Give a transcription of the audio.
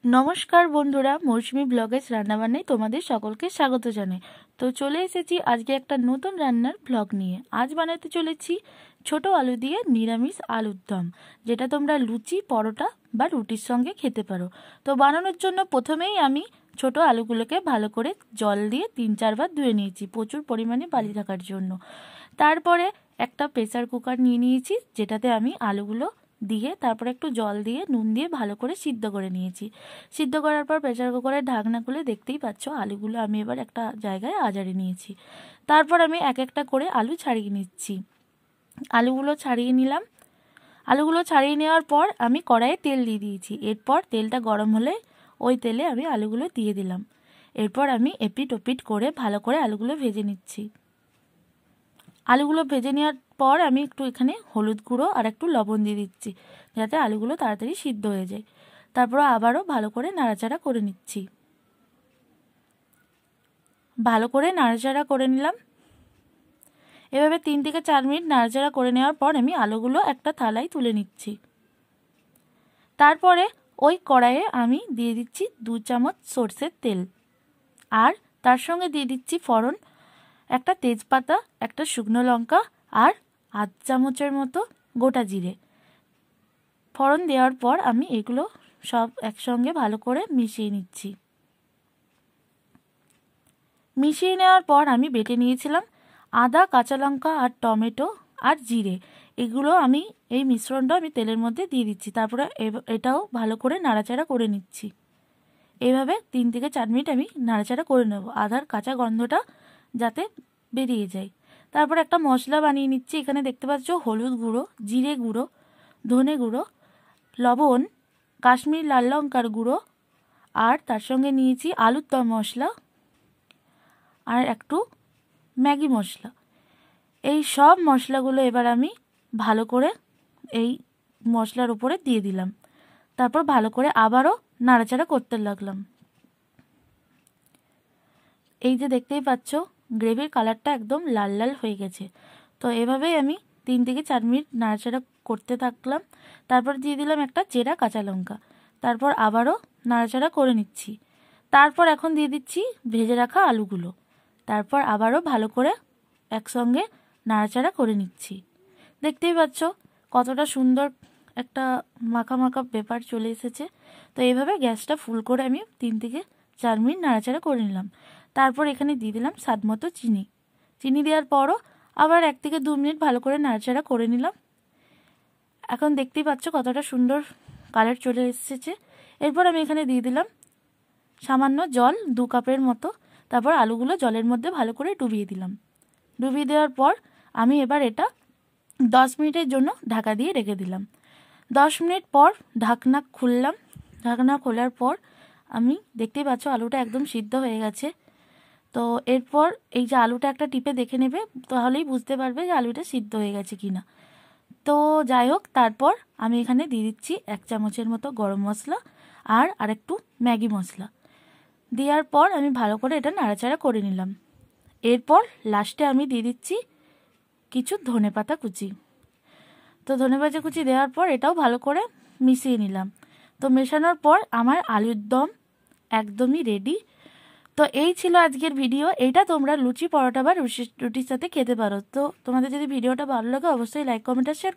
নমস্কার বন্ধুরা, মৌসুমি ব্লগের রান্নাবান্নায় তোমাদের সকলকে স্বাগত জানাই। তো চলে এসেছি আজকে একটা নতুন রান্নার ব্লগ নিয়ে। আজ বানাতে চলেছি ছোট আলু দিয়ে নিরামিষ আলুর দম, যেটা তোমরা লুচি, পরোটা বা রুটির সঙ্গে খেতে পারো। তো বানানোর জন্য প্রথমেই আমি ছোট আলুগুলোকে ভালো করে জল দিয়ে 3-4 বার ধুয়ে নিয়েছি, প্রচুর পরিমাণে বালি থাকার জন্য। তারপরে একটা প্রেসার কুকার নিয়ে নিয়েছি, যেটাতে আমি আলুগুলো দিয়ে তারপরে একটু জল দিয়ে নুন দিয়ে ভালো করে সিদ্ধ করে নিয়েছি। সিদ্ধ করার পর প্রেসার কুকারের ঢাকনা খুলে দেখতেই পাচ্ছ আলুগুলো আমি এবার একটা জায়গায় আজারে নিয়েছি। তারপর আমি এক একটা করে আলু ছাড়িয়ে নিচ্ছি। আলুগুলো ছাড়িয়ে নিলাম। আলুগুলো ছাড়িয়ে নেওয়ার পর আমি কড়াইয়ে তেল দিয়ে দিয়েছি। এরপর তেলটা গরম হলে ওই তেলে আমি আলুগুলো দিয়ে দিলাম। এরপর আমি এপিট ওপিট করে ভালো করে আলুগুলো ভেজে নিচ্ছি। আলুগুলো ভেজে নেওয়ার পর আমি একটু এখানে হলুদ গুঁড়ো আর একটু লবণ দিয়ে দিচ্ছি, যাতে আলুগুলো তাড়াতাড়ি সিদ্ধ হয়ে যায়। তারপর আবারও ভালো করে নাড়াচাড়া করে নিচ্ছি। ভালো করে নাড়াচাড়া করে নিলাম। এভাবে 3 থেকে 4 মিনিট নাড়াচাড়া করে নেওয়ার পর আমি আলুগুলো একটা থালায় তুলে নিচ্ছি। তারপরে ওই কড়াইয়ে আমি দিয়ে দিচ্ছি 2 চামচ সরষের তেল, আর তার সঙ্গে দিয়ে দিচ্ছি ফোড়ন, একটা তেজপাতা, একটা শুকনো লঙ্কা আর 1/2 চামচের মতো গোটা জিরে। ফোড়ন দেওয়ার পর আমি এগুলো সব একসঙ্গে ভালো করে মিশিয়ে নিচ্ছি। মিশিয়ে নেওয়ার পর আমি বেটে নিয়েছিলাম আদা, কাঁচা লঙ্কা আর টমেটো আর জিরে, এগুলো আমি এই মিশ্রণটা আমি তেলের মধ্যে দিয়ে দিচ্ছি। তারপরে এটাও ভালো করে নাড়াচাড়া করে নিচ্ছি। এইভাবে 3 থেকে 4 মিনিট আমি নাড়াচাড়া করে নেব, আদার কাঁচা গন্ধটা যাতে বেরিয়ে যায়। তারপর একটা মশলা বানিয়ে নিচ্ছি। এখানে দেখতে পাচ্ছ হলুদ গুঁড়ো, জিরে গুঁড়ো, ধনে গুঁড়ো, লবণ, কাশ্মীরি লাল লঙ্কার গুঁড়ো, আর তার সঙ্গে নিয়েছি আলুর দম মশলা আর একটু ম্যাগি মশলা। এই সব মশলাগুলো এবার আমি ভালো করে এই মশলার উপরে দিয়ে দিলাম। তারপর ভালো করে আবারও নাড়াচাড়া করতে লাগলাম। এই যে দেখতেই পাচ্ছ গ্রেভির কালারটা একদম লাল লাল হয়ে গেছে। তো এভাবেই আমি 3 থেকে 4 মিনিট নাড়াচাড়া করতে থাকলাম। তারপর দিয়ে দিলাম একটা চেরা কাঁচা লঙ্কা। তারপর আবারও নাড়াচাড়া করে নিচ্ছি। তারপর এখন দিয়ে দিচ্ছি ভেজে রাখা আলুগুলো। তারপর আবারও ভালো করে একসঙ্গে নাড়াচাড়া করে নিচ্ছি। দেখতেই পাচ্ছ কতটা সুন্দর একটা মাখা মাখা ব্যাপার চলে এসেছে। তো এইভাবে গ্যাসটা ফুল করে আমি 3 থেকে 4 মিনিট নাড়াচাড়া করে নিলাম। তারপর এখানে দিয়ে দিলাম স্বাদ মতো চিনি। চিনি দেওয়ার পরও আবার 1 থেকে 2 মিনিট ভালো করে নাড়াচাড়া করে নিলাম। এখন দেখতেই পাচ্ছ কতটা সুন্দর কালার চলে এসেছে। এরপর আমি এখানে দিয়ে দিলাম সামান্য জল, 2 কাপের মতো। তারপর আলুগুলো জলের মধ্যে ভালো করে ডুবিয়ে দিলাম। ডুবিয়ে দেওয়ার পর আমি এবার এটা 10 মিনিটের জন্য ঢাকা দিয়ে রেখে দিলাম। 10 মিনিট পর ঢাকনা খুললাম। ঢাকনা খোলার পর আমি দেখতেই পাচ্ছ আলুটা একদম সিদ্ধ হয়ে গেছে। তো এরপর এই যে আলুটা একটা টিপে দেখে নেবে, তাহলেই বুঝতে পারবে যে আলুটা সিদ্ধ হয়ে গেছে কিনা। তো যাই হোক, তারপর আমি এখানে দিয়ে দিচ্ছি 1 চামচের মতো গরম মশলা আর আরেকটু ম্যাগি মশলা। দেওয়ার পর আমি ভালো করে এটা নাড়াচাড়া করে নিলাম। এরপর লাস্টে আমি দিয়ে দিচ্ছি কিছু ধনেপাতা কুচি। তো ধনেপাতা কুচি দেওয়ার পর এটাও ভালো করে মিশিয়ে নিলাম। তো মেশানোর পর আমার আলুর দম একদমই রেডি। তো এই ছিল আজকের ভিডিও। এইটা তোমরা লুচি, পরোটা বা রুটির সাথে খেতে পারো। তো তোমাদের যদি ভিডিওটা ভালো লাগে অবশ্যই লাইক, কমেন্ট আর শেয়ার